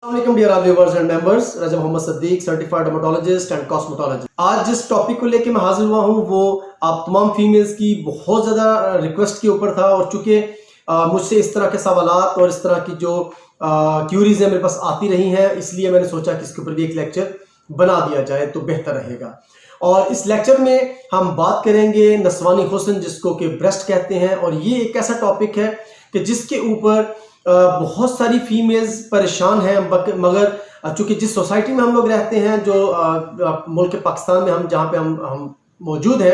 अस्सलाम dear viewers and members, Raza Mohammad Siddique, certified dermatologist and cosmetologist. आज जिस टॉपिक को लेके मैं हाजिर हुआ हूँ वो आप तमाम फीमेल्स की बहुत ज़्यादा रिक्वेस्ट के ऊपर था, और चूंकि मुझसे इस तरह के सवालात और इस तरह की जो क्यूरीज है मेरे पास आती रही हैं, इसलिए मैंने सोचा कि इसके ऊपर भी एक लेक्चर बना दिया जाए तो बेहतर रहेगा। और इस लेक्चर में हम बात करेंगे नस्वानी हुस्न, जिसको कि ब्रेस्ट कहते हैं। और ये एक ऐसा टॉपिक है कि जिसके ऊपर बहुत सारी फीमेल्स परेशान हैं, मगर चूंकि जिस सोसाइटी में हम लोग रहते हैं, जो मुल्क पाकिस्तान में हम जहाँ पे हम मौजूद हैं,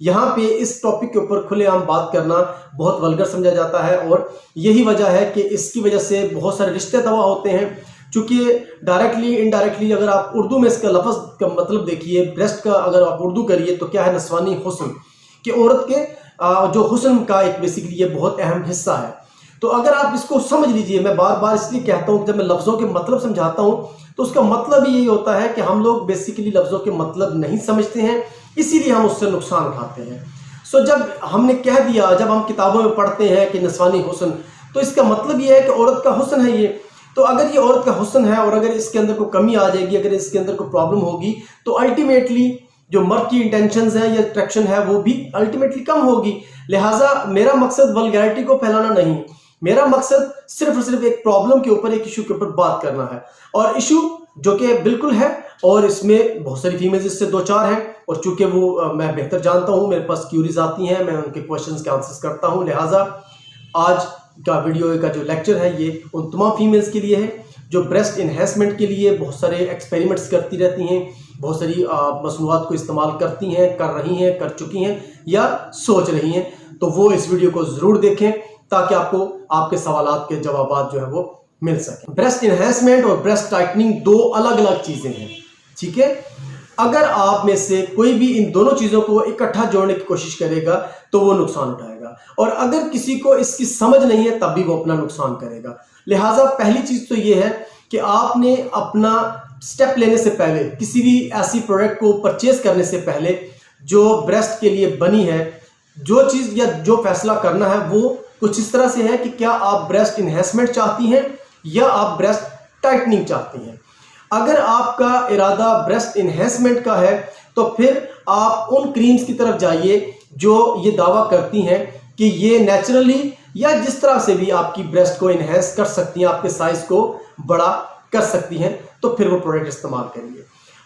यहाँ पे इस टॉपिक के ऊपर खुलेआम बात करना बहुत वल्गर समझा जाता है। और यही वजह है कि इसकी वजह से बहुत सारे रिश्ते तबाह होते हैं। चूंकि डायरेक्टली इनडायरेक्टली अगर आप उर्दू में इसका लफ्ज़ का मतलब देखिए, ब्रेस्ट का अगर आप उर्दू करिए तो क्या है, नस्वानी हुस्न कि औरत के जो हुस्न का एक बेसिकली ये बहुत अहम हिस्सा है। तो अगर आप इसको समझ लीजिए, मैं बार बार इसलिए कहता हूँ कि जब मैं लफ्ज़ों के मतलब समझाता हूँ तो उसका मतलब ही यही होता है कि हम लोग बेसिकली लफ्ज़ों के मतलब नहीं समझते हैं, इसीलिए हम उससे नुकसान उठाते हैं। सो जब हमने कह दिया, जब हम किताबों में पढ़ते हैं कि नस्वानी हुस्न, तो इसका मतलब ये है कि औरत का हुस्न है ये। तो अगर ये औरत का हुस्न है और अगर इसके अंदर कोई कमी आ जाएगी, अगर इसके अंदर कोई प्रॉब्लम होगी, तो अल्टीमेटली जो मर्द की इंटेंशंस है या अट्रैक्शन है वो भी अल्टीमेटली कम होगी। लिहाजा मेरा मकसद वल्गैरिटी को फैलाना नहीं, मेरा मकसद सिर्फ और सिर्फ एक प्रॉब्लम के ऊपर, एक इशू के ऊपर बात करना है। और इशू जो कि बिल्कुल है, और इसमें बहुत सारी फीमेल्स इससे दो चार हैं, और चूंकि वो मैं बेहतर जानता हूं, मेरे पास क्यूरीज आती हैं, मैं उनके क्वेश्चंस के आंसर्स करता हूं। लिहाजा आज का वीडियो का जो लेक्चर है ये उन तमाम फीमेल्स के लिए है जो ब्रेस्ट इन्हेंसमेंट के लिए बहुत सारे एक्सपेरिमेंट्स करती रहती हैं, बहुत सारी मसनूआत को इस्तेमाल करती हैं, कर रही हैं, कर चुकी हैं या सोच रही हैं। तो वो इस वीडियो को ज़रूर देखें ताकि आपको आपके सवालात के जवाब जो है वो मिल सके। ब्रेस्ट इन्हेंसमेंट और ब्रेस्ट टाइटनिंग दो अलग अलग चीज़ें हैं, ठीक है। अगर आप में से कोई भी इन दोनों चीज़ों को इकट्ठा जोड़ने की कोशिश करेगा तो वो नुकसान उठाएगा, और अगर किसी को इसकी समझ नहीं है तब भी वो अपना नुकसान करेगा। लिहाजा पहली चीज़ तो ये है कि आपने अपना स्टेप लेने से पहले, किसी भी ऐसी प्रोडक्ट को परचेज करने से पहले जो ब्रेस्ट के लिए बनी है, जो चीज़ या जो फैसला करना है वो कुछ इस तरह से है कि क्या आप ब्रेस्ट इन्हेंसमेंट चाहती हैं या आप ब्रेस्ट टाइटनिंग चाहती हैं। अगर आपका इरादा ब्रेस्ट इन्हेंसमेंट का है तो फिर आप उन क्रीम्स की तरफ जाइए जो ये दावा करती हैं कि ये नेचुरली या जिस तरह से भी आपकी ब्रेस्ट को इन्हेंस कर सकती हैं, आपके साइज को बड़ा कर सकती हैं, तो फिर वो प्रोडक्ट इस्तेमाल करिए।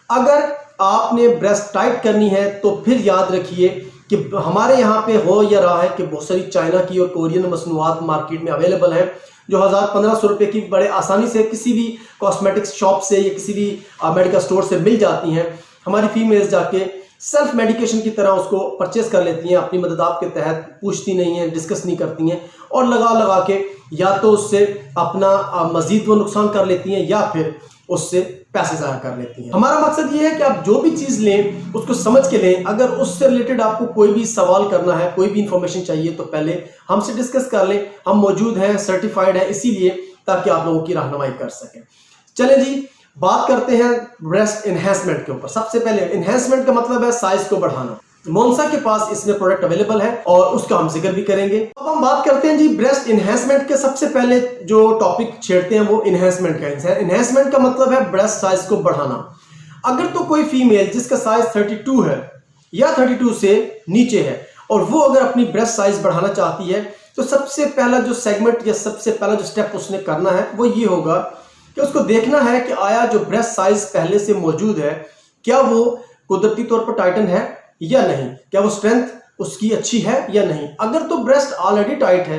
अगर आपने ब्रेस्ट टाइट करनी है तो फिर याद रखिए कि हमारे यहाँ पे हो या रहा है कि बहुत सारी चाइना की और कोरियन मसनूआत मार्केट में अवेलेबल हैं जो 1000-1500 रुपये की बड़े आसानी से किसी भी कॉस्मेटिक्स शॉप से या किसी भी मेडिकल स्टोर से मिल जाती हैं। हमारी फीमेल्स जाके सेल्फ मेडिकेशन की तरह उसको परचेस कर लेती हैं, अपनी मदद आपके तहत पूछती नहीं हैं, डिस्कस नहीं करती हैं, और लगा के या तो उससे अपना मजीद वो नुकसान कर लेती हैं या फिर उससे पैसे ज़ाया कर लेती हैं। हमारा मकसद ये है कि आप जो भी चीज़ लें उसको समझ के लें। अगर उससे रिलेटेड आपको कोई भी सवाल करना है, कोई भी इंफॉर्मेशन चाहिए, तो पहले हमसे डिस्कस कर लें। हम मौजूद हैं, सर्टिफाइड है, इसीलिए ताकि आप लोगों की रहनुमाई कर सकें। चलें जी, बात करते हैं ब्रेस्ट इन्हेंसमेंट के ऊपर। सबसे पहले इन्हेंसमेंट का मतलब है साइज को बढ़ाना। मोन्सा के पास इसमें प्रोडक्ट अवेलेबल है और उसका हम जिक्र भी करेंगे। अब हम बात करते हैं जी ब्रेस्ट इन्हेंसमेंट के। सबसे पहले जो टॉपिक छेड़ते हैं वो इन्हेंसमेंट का है। इन्हेंसमेंट का मतलब है ब्रेस्ट साइज को बढ़ाना। अगर तो कोई फीमेल जिसका साइज 32 है या 32 से नीचे है और वो अगर अपनी ब्रेस्ट साइज बढ़ाना चाहती है, तो सबसे पहला जो सेगमेंट या सबसे पहला जो स्टेप उसने करना है वो ये होगा कि उसको देखना है कि आया जो ब्रेस्ट साइज पहले से मौजूद है क्या वो कुदरती तौर पर टाइटन है या नहीं, क्या वो स्ट्रेंथ उसकी अच्छी है या नहीं। अगर तो ब्रेस्ट ऑलरेडी टाइट है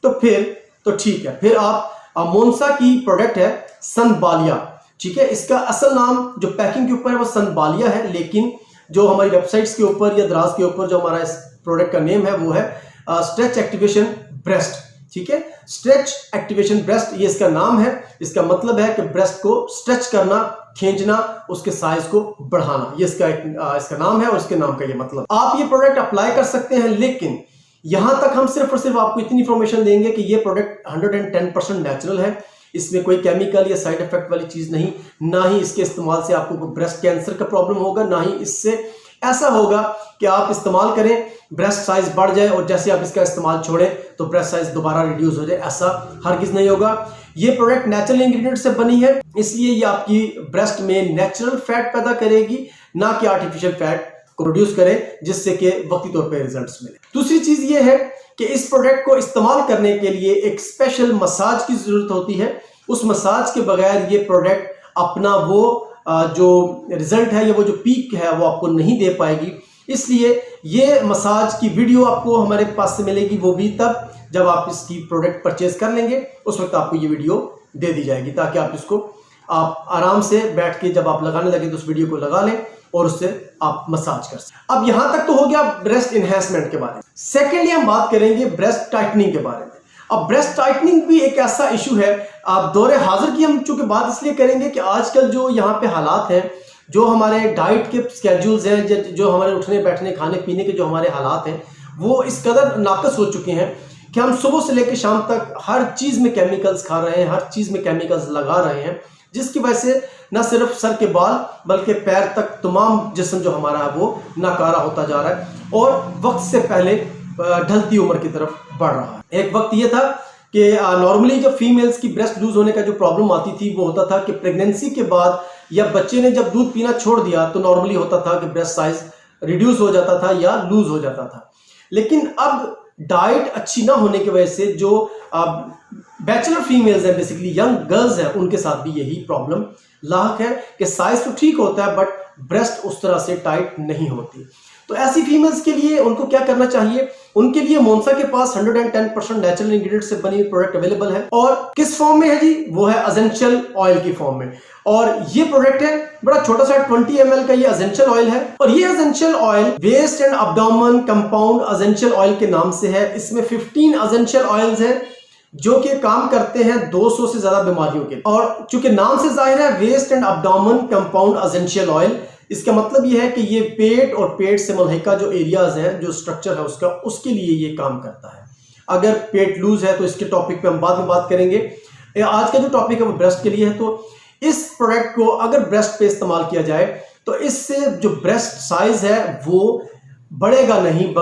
तो फिर तो ठीक है, फिर आप मोन्सा की प्रोडक्ट है सनबालिया, ठीक है। इसका असल नाम जो पैकिंग के ऊपर है वो सनबालिया है, लेकिन जो हमारी वेबसाइट्स के ऊपर या दराज के ऊपर जो हमारा इस प्रोडक्ट का नेम है वो है स्ट्रेच एक्टिवेशन ब्रेस्ट, ठीक है। स्ट्रेच एक्टिवेशन ब्रेस्ट ये इसका नाम है। इसका मतलब है कि ब्रेस्ट को स्ट्रेच करना, खींचना, उसके साइज को बढ़ाना, ये इसका नाम है और इसके नाम का ये मतलब। आप ये प्रोडक्ट अप्लाई कर सकते हैं, लेकिन यहां तक हम सिर्फ और सिर्फ आपको इतनी इंफॉर्मेशन देंगे कि ये प्रोडक्ट 110% नेचुरल है। इसमें कोई केमिकल या साइड इफेक्ट वाली चीज नहीं, ना ही इसके इस्तेमाल से आपको ब्रेस्ट कैंसर का प्रॉब्लम होगा, ना ही इससे ऐसा होगा कि आप इस्तेमाल करें, ब्रेस्ट साइज बढ़ जाए और जैसे आप इसका इस्तेमाल छोड़ें तो ब्रेस्ट साइज दोबारा रिड्यूस हो जाए। ऐसा हरगिज नहीं होगा। ये प्रोडक्ट नेचुरल इंग्रेडिएंट से बनी है, इसलिए ये आपकी ब्रेस्ट में नेचुरल फैट पैदा करेगी, ना कि आर्टिफिशियल फैट को प्रोड्यूस करे, जिससे कि वक्ती तौर पे रिजल्ट्स मिले। दूसरी चीज ये है कि इस प्रोडक्ट को इस्तेमाल करने के लिए एक स्पेशल मसाज की जरूरत होती है। उस मसाज के बगैर ये प्रोडक्ट अपना वो जो रिजल्ट है या वो जो पीक है वो आपको नहीं दे पाएगी। इसलिए ये मसाज की वीडियो आपको हमारे पास से मिलेगी, वो भी तब जब आप इसकी प्रोडक्ट परचेज कर लेंगे, उस वक्त आपको ये वीडियो दे दी जाएगी, ताकि आप इसको आप आराम से बैठ के जब आप लगाने लगे तो उस वीडियो को लगा लें और उससे आप मसाज कर सकते। अब यहां तक तो हो गया ब्रेस्ट एनहेंसमेंट के बारे में। सेकेंडली हम बात करेंगे ब्रेस्ट टाइटनिंग के बारे में। अब ब्रेस्ट टाइटनिंग भी एक ऐसा इशू है, आप दौरे हाजिर की हम चूंकि बात इसलिए करेंगे कि आजकल जो यहाँ पे हालात हैं, जो हमारे डाइट के स्केड्यूल्स हैं, जो हमारे उठने बैठने खाने पीने के जो हमारे हालात हैं, वो इस कदर नाकस हो चुके हैं कि हम सुबह से लेकर शाम तक हर चीज में केमिकल्स खा रहे हैं, हर चीज में केमिकल्स लगा रहे हैं, जिसकी वजह से न सिर्फ सर के बाल बल्कि पैर तक तमाम जिस्म जो हमारा है वो नाकारा होता जा रहा है और वक्त से पहले ढलती उम्र की तरफ बढ़ रहा है। एक वक्त ये था कि नॉर्मली जब फीमेल्स की ब्रेस्ट लूज होने का जो प्रॉब्लम आती थी वो होता था कि प्रेगनेंसी के बाद या बच्चे ने जब दूध पीना छोड़ दिया तो नॉर्मली होता था कि ब्रेस्ट साइज रिड्यूस हो जाता था या लूज हो जाता था। लेकिन अब डाइट अच्छी ना होने की वजह से जो बैचलर फीमेल्स हैं, बेसिकली यंग गर्ल्स हैं, उनके साथ भी यही प्रॉब्लम लाक है कि साइज तो ठीक होता है बट ब्रेस्ट उस तरह से टाइट नहीं होती। तो ऐसी फीमेल्स के लिए उनको क्या करना चाहिए? उनके लिए मोन्सा के पास 110% नेचुरल इंग्रेडिएंट से बनी प्रोडक्ट अवेलेबल है। और किस फॉर्म में है जी? वो है एसेंशियल ऑयल की फॉर्म में। और ये प्रोडक्ट है बड़ा छोटा सा 20 ml का, ये एसेंशियल ऑयल है। और ये essential oil waist and abdomen compound essential oil के नाम से है। इसमें 15 एसेंशियल ऑयल्स हैं जो कि काम करते हैं 200 से ज्यादा बीमारियों के। और चूंकि नाम से जाहिर है waist and abdomen compound essential oil, इसका मतलब यह है कि ये पेट और पेट से मुल्हिका जो एरियाज हैं, जो स्ट्रक्चर है उसका, उसके लिए ये काम करता है। अगर पेट लूज है तो इसके टॉपिक पे हम बाद में बात करेंगे। आज का जो टॉपिक है वो ब्रेस्ट के लिए है। तो इस प्रोडक्ट को अगर ब्रेस्ट पे इस्तेमाल किया जाए तो इससे जो ब्रेस्ट साइज है वो बढ़ेगा नहीं,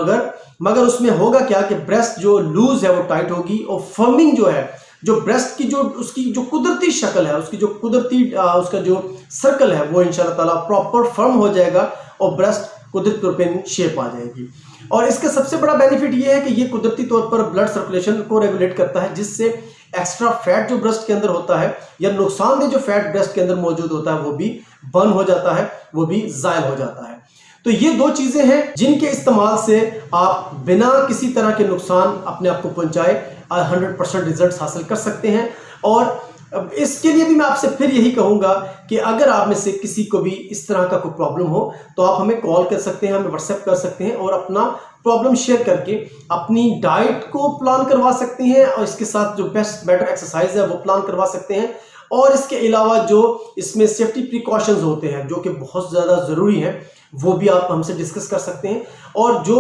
मगर उसमें होगा क्या कि ब्रेस्ट जो लूज है वो टाइट होगी और फर्मिंग जो है, जो ब्रेस्ट की जो उसकी जो कुदरती शक्ल है, उसकी जो कुदरती उसका जो सर्कल है वो इंशाल्लाह ताला प्रॉपर फर्म हो जाएगा और ब्रेस्ट कुदरती तौर पे शेप आ जाएगी। और इसका सबसे बड़ा बेनिफिट ये है कि ये कुदरती तौर पर ब्लड सर्कुलेशन को रेगुलेट करता है, जिससे एक्स्ट्रा फैट जो ब्रेस्ट के अंदर होता है या नुकसानदेह जो फैट ब्रेस्ट के अंदर मौजूद होता है वो भी बर्न हो जाता है, वो भी जायल हो जाता है। तो ये दो चीजें हैं जिनके इस्तेमाल से आप बिना किसी तरह के नुकसान अपने आप को पहुंचाए 100% रिजल्ट हासिल कर सकते हैं। और इसके लिए भी मैं आपसे फिर यही कहूंगा कि अगर आप में से किसी को भी इस तरह का कोई प्रॉब्लम हो तो आप हमें कॉल कर सकते हैं, हमें व्हाट्सएप कर सकते हैं और अपना प्रॉब्लम शेयर करके अपनी डाइट को प्लान करवा सकते हैं और इसके साथ जो बेस्ट बेटर एक्सरसाइज है वो प्लान करवा सकते हैं। और इसके अलावा जो इसमें सेफ्टी प्रिकॉशंस होते हैं जो कि बहुत ज़्यादा ज़रूरी हैं, वो भी आप हमसे डिस्कस कर सकते हैं। और जो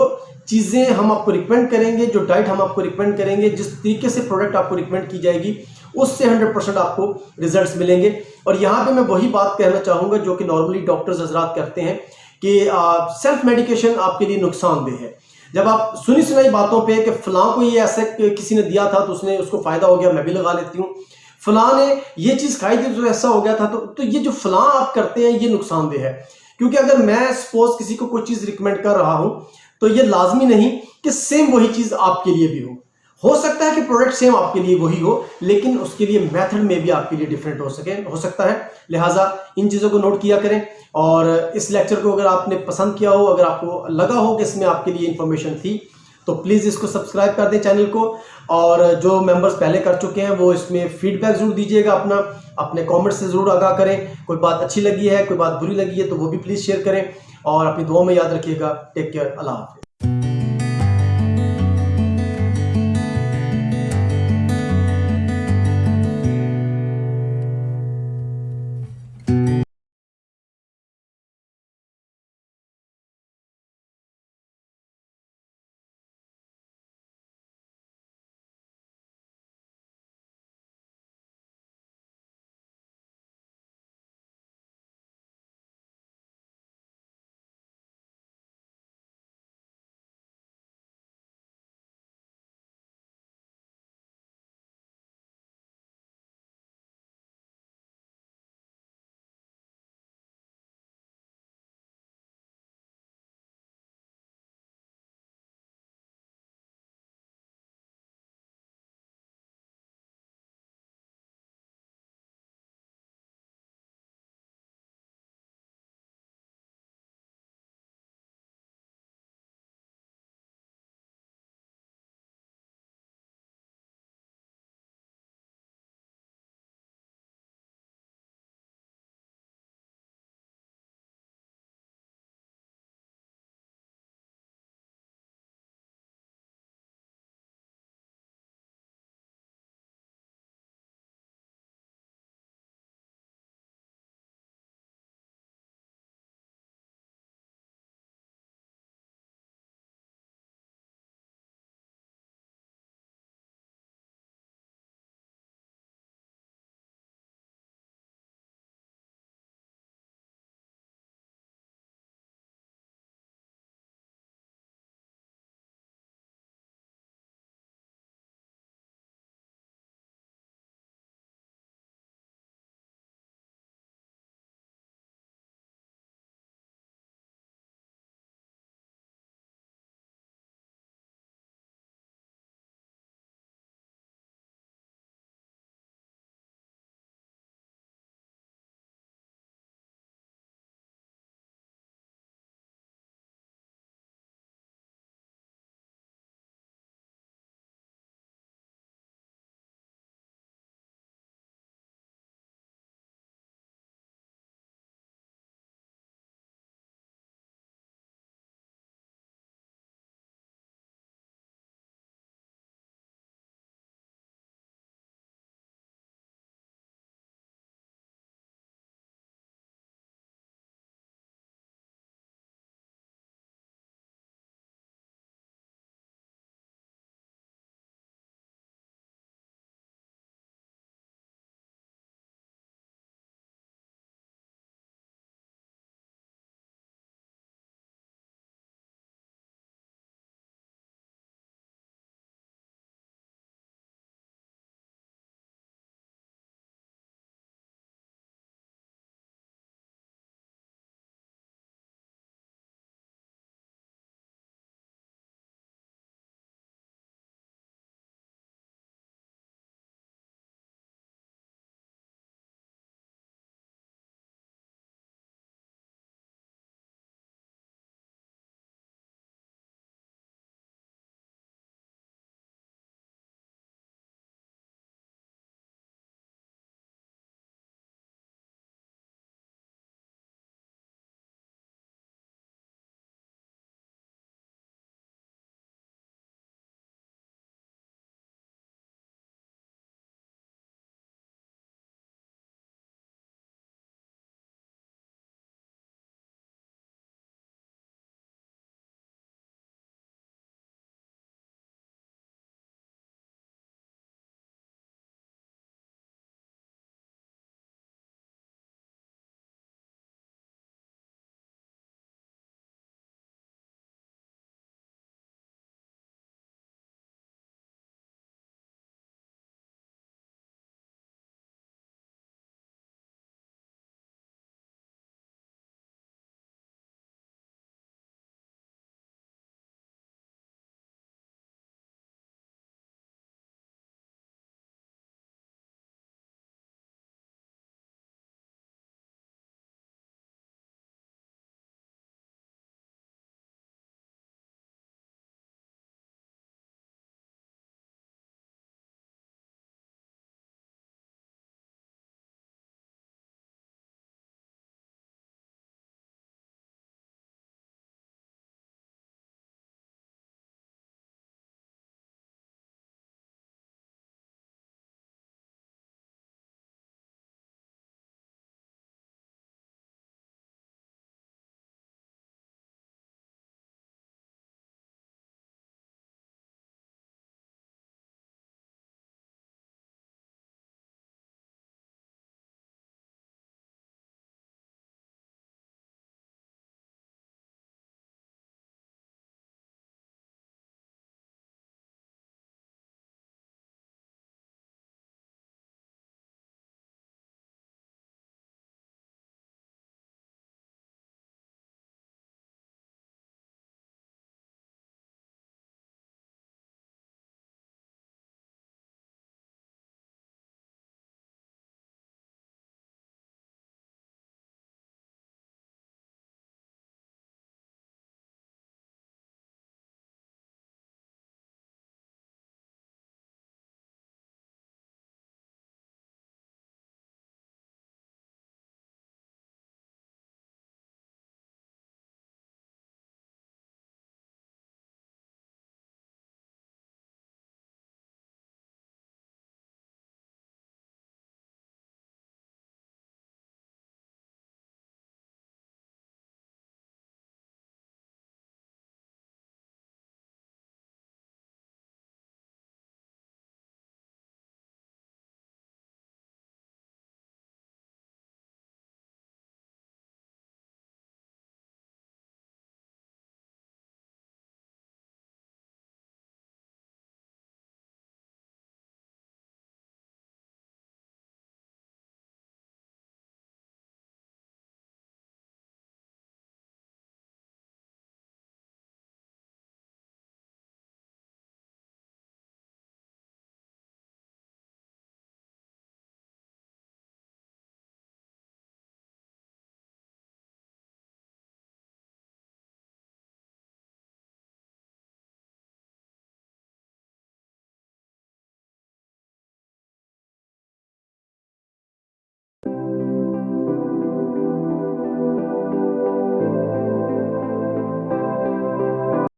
चीज़ें हम आपको रिकमेंड करेंगे, जो डाइट हम आपको रिकमेंड करेंगे, जिस तरीके से प्रोडक्ट आपको रिकमेंड की जाएगी, उससे 100% आपको रिजल्ट्स मिलेंगे। और यहाँ पे मैं वही बात कहना चाहूँगा जो कि नॉर्मली डॉक्टर्स हजरात करते हैं कि सेल्फ मेडिकेशन आपके लिए नुकसानदेह है। जब आप सुनी सुनाई बातों पे कि फलां को ये ऐसे किसी ने दिया था तो उसको फ़ायदा हो गया, मैं भी लगा लेती हूँ, फलां ने ये चीज़ खाई थी तो ऐसा हो गया था, तो ये जो फलां आप करते हैं ये नुकसानदेह है। क्योंकि अगर मैं सपोज किसी को कोई चीज़ रिकमेंड कर रहा हूँ तो ये लाजमी नहीं कि सेम वही चीज़ आपके लिए भी हो सकता है कि प्रोडक्ट सेम आपके लिए वही हो, लेकिन उसके लिए मेथड में भी आपके लिए डिफरेंट हो सकता है। लिहाजा इन चीज़ों को नोट किया करें। और इस लेक्चर को अगर आपने पसंद किया हो, अगर आपको लगा हो कि इसमें आपके लिए इंफॉर्मेशन थी, तो प्लीज़ इसको सब्सक्राइब कर दें चैनल को। और जो मेंबर्स पहले कर चुके हैं वो इसमें फीडबैक ज़रूर दीजिएगा, अपने कमेंट से ज़रूर आगाह करें। कोई बात अच्छी लगी है, कोई बात बुरी लगी है तो वो भी प्लीज़ शेयर करें और अपनी दुआ में याद रखिएगा। टेक केयर, अल्लाह हाफ़िज़।